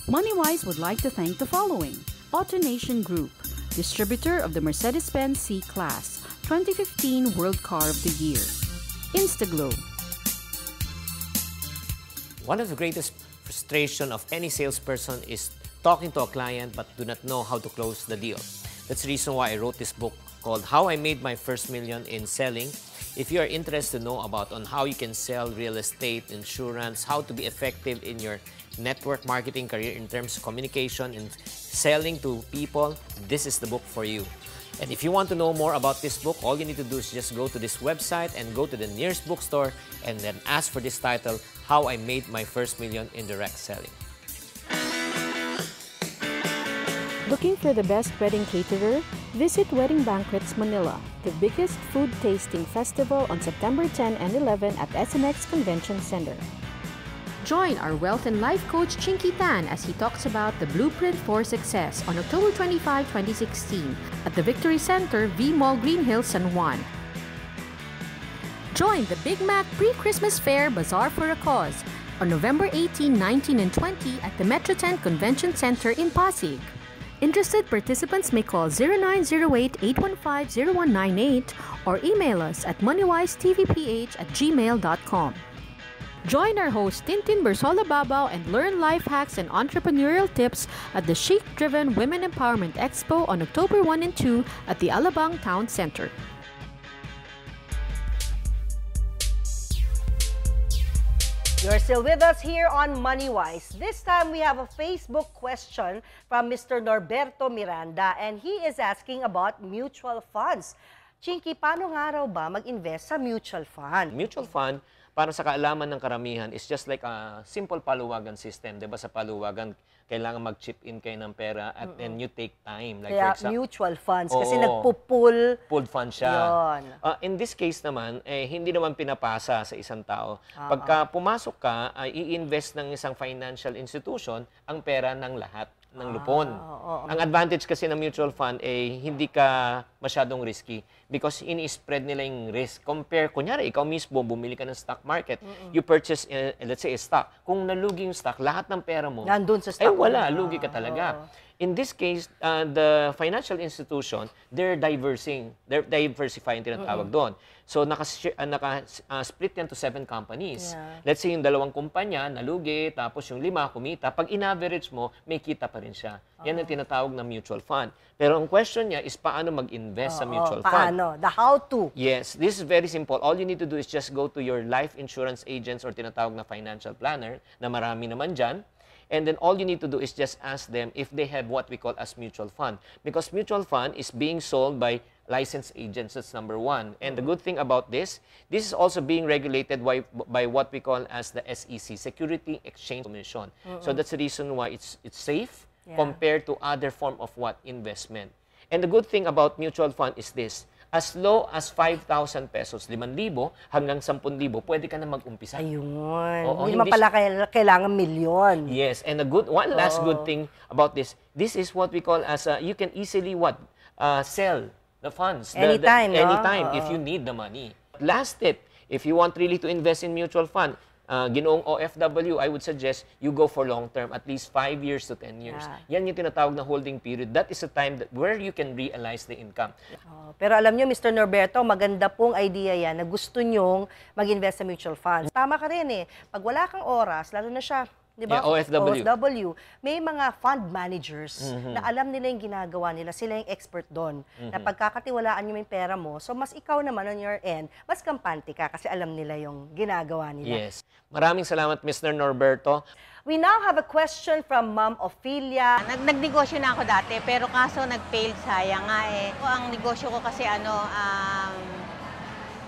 MoneyWise would like to thank the following: AutoNation Group, distributor of the Mercedes-Benz C-Class, 2015 World Car of the Year. Instaglow. One of the greatest frustration of any salesperson is talking to a client but do not know how to close the deal. That's the reason why I wrote this book called How I Made My First Million in Selling. If you are interested to know about on how you can sell real estate, insurance, how to be effective in your network marketing career in terms of communication and selling to people, this is the book for you. And if you want to know more about this book, all you need to do is just go to this website and go to the nearest bookstore and then ask for this title, How I Made My First Million in Direct Selling. Looking for the best wedding caterer? Visit Wedding Banquets Manila, the biggest food tasting festival on September 10 and 11 at SMX Convention Center. Join our wealth and life coach Chinky Tan as he talks about the blueprint for success on October 25, 2016 at the Victory Center, V Mall Green Hills, San Juan. Join the Big Mac Pre-Christmas Fair Bazaar for a Cause on November 18, 19, and 20 at the Metro 10 Convention Center in Pasig. Interested participants may call 0908-815-0198 or email us at moneywisetvph@gmail.com. Join our host Tintin Bersola Babao and learn life hacks and entrepreneurial tips at the Chic-driven Women Empowerment Expo on October 1 and 2 at the Alabang Town Center. You're still with us here on MoneyWise. This time we have a Facebook question from Mr. Norberto Miranda and he is asking about mutual funds. Chinky, paano nga raw ba mag-invest sa mutual fund? Mutual fund, para sa kaalaman ng karamihan, is just like a simple paluwagan system. Diba sa paluwagan, kailangan mag-chip in kayo ng pera at then you take time. Like Kaya for example, mutual funds, kasi nagpo-pool. Pooled fund siya. Yun. In this case naman, hindi naman pinapasa sa isang tao. Pagka pumasok ka, i-invest ng isang financial institution ang pera ng lahat ng lupon. Ang advantage kasi ng mutual fund hindi ka masyadong risky because ini-spread nila yung risk. Compare, kunyari, ikaw mismo bumili ka ng stock market, you purchase, let's say, a stock. Kung nalugi yung stock, lahat ng pera mo, nandun sa stock. wala, lugi ka talaga. In this case, the financial institution, they're diversifying, tinatawag doon. So, naka-split yan to 7 companies. Yeah. Let's say, yung 2 kumpanya, nalugi, tapos yung 5 kumita. Pag in-average mo, may kita pa rin siya. Yan ang tinatawag na mutual fund. Pero ang question niya is, paano mag-invest sa mutual fund? Paano? The how-to. Yes, this is very simple. All you need to do is just go to your life insurance agents or tinatawag na financial planner, na marami naman dyan. And then all you need to do is just ask them if they have what we call as mutual fund. Because mutual fund is being sold by licensed agents. That's number 1. And the good thing about this is also being regulated by what we call as the SEC, Security Exchange Commission. So that's the reason why it's safe compared to other form of investment. And the good thing about mutual fund is this. As low as 5,000 pesos, 5,000 hanggang 10,000, pwede ka na mag-umpisa. Ayun. Hindi naman pala kailangan milyon. Yes, and one last good thing about this is what we call as, you can easily sell the funds. Anytime, anytime if you need the money. Last tip, if you want really to invest in mutual fund, ginoong OFW, I would suggest you go for long term, at least 5 years to 10 years. Yan yung tinatawag na holding period. That is a time where you can realize the income. Pero alam nyo, Mr. Norberto, maganda pong idea yan na gusto nyong mag-invest sa mutual funds. Tama ka rin Pag wala kang oras, lalo na siya, di ba? Yeah, OFW. May mga fund managers na alam nila yung ginagawa nila. Sila yung expert doon. Na pagkakatiwalaan nyo yung pera mo, so mas ikaw naman on your end, mas kampante ka kasi alam nila yung ginagawa nila. Yes. Maraming salamat, Mr. Norberto. We now have a question from Ma'am Ophelia. Nagnegosyo na ako dati, pero kaso nag-fail, sayang nga Ang negosyo ko kasi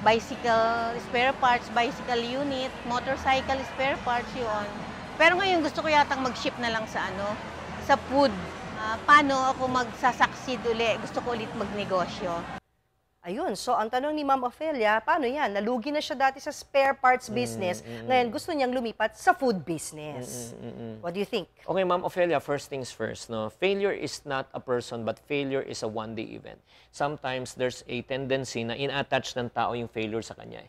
bicycle spare parts, bicycle unit, motorcycle spare parts yun. Pero ngayon gusto ko yatang mag-ship na lang sa sa food. Paano ako magsasucceed uli? Gusto ko ulit magnegosyo. Ayun, so ang tanong ni Ma'am Ophelia, paano yan? Nalugi na siya dati sa spare parts business, ngayon gusto niyang lumipat sa food business. What do you think? Okay, Ma'am Ophelia, first things first. Failure is not a person, but failure is a one-day event. Sometimes there's a tendency na in-attach ng tao yung failure sa kanya.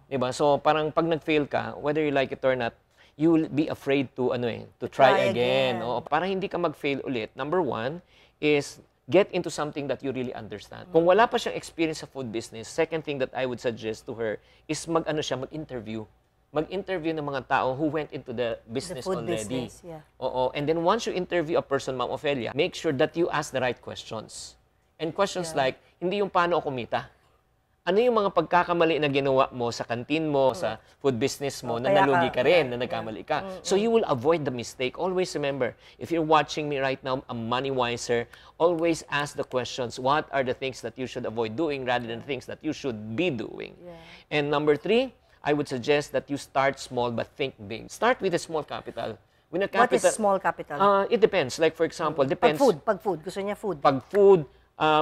Diba? So parang pag nag-fail ka, whether you like it or not, you will be afraid to to try Try again. again. Oo, para hindi ka mag-fail ulit. Number one is get into something that you really understand. Kung wala pa siyang experience sa food business, second thing that I would suggest to her is mag-interview. Mag-interview ng mga tao who went into the business food already. business, yeah. Oo. And then once you interview a person, Ma'am Ofelia, make sure that you ask the right questions. And questions like, hindi yung paano ako kumita. Ano yung mga pagkakamali na ginawa mo sa kantin mo, sa food business mo, na kaya nalugi ka- ka rin, na nagkamali ka. So you will avoid the mistake. Always remember, if you're watching me right now, a money wiser, always ask the questions, what are the things that you should avoid doing rather than things that you should be doing? And number three, I would suggest that you start small but think big. Start with a small capital. When a What capital, is small capital? It depends. Like for example, depends. Pag food. Gusto niya food. Pag food,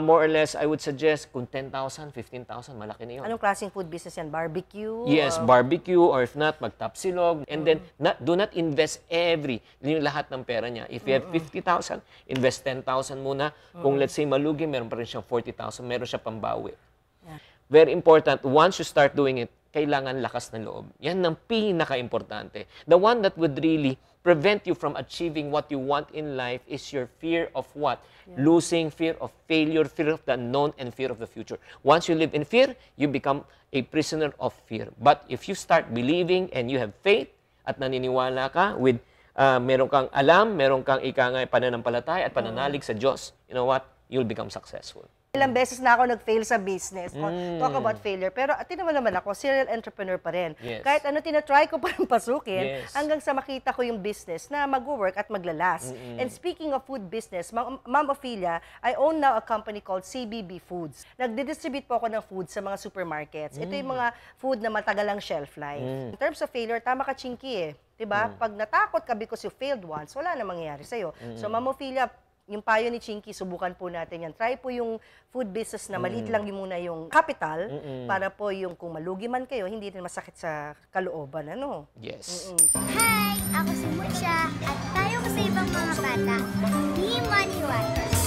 more or less, I would suggest kung 10,000, 15,000, malaki na yun. Anong klaseng food business yan? Barbecue? Yes, barbecue, or if not, magtapsilog. And then, do not invest yung lahat ng pera niya. If you have 50,000, invest 10,000 muna. Kung let's say malugi, meron pa rin siyang 40,000, meron siya pambawi. Very important, once you start doing it, kailangan lakas ng loob. Yan ang pinaka-importante. The one that would really prevent you from achieving what you want in life is your fear of what? Losing, fear of failure, fear of the unknown, and fear of the future. Once you live in fear, you become a prisoner of fear. But if you start believing and you have faith at naniniwala ka with meron kang alam, meron kang pananampalataya at pananalig sa Diyos, you know what? You'll become successful. Ilang beses na ako nag-fail sa business. Talk about failure. Pero tinaman naman ako, serial entrepreneur pa rin. Yes. Kahit ano, tinatry ko pa rin pasukin Yes. hanggang sa makita ko yung business na mag-work at maglalas. And speaking of food business, Ma'am Ofelia, I own now a company called CBB Foods. Nagdi-distribute po ako ng food sa mga supermarkets. Ito yung mga food na matagal ang shelf life. In terms of failure, tama ka, Chinky eh. Diba? Pag natakot ka because you failed once, wala na mangyayari sa'yo. So, Ma'am Ofelia, yung payo ni Chinky, subukan po natin yan. Try po yung food business na maliit lang yung muna yung capital para po yung kung malugi man kayo, hindi rin masakit sa kalooban. Ano? Yes. Hi! Ako si Mucha at tayo ko sa ibang mga bata. Be Money Wise!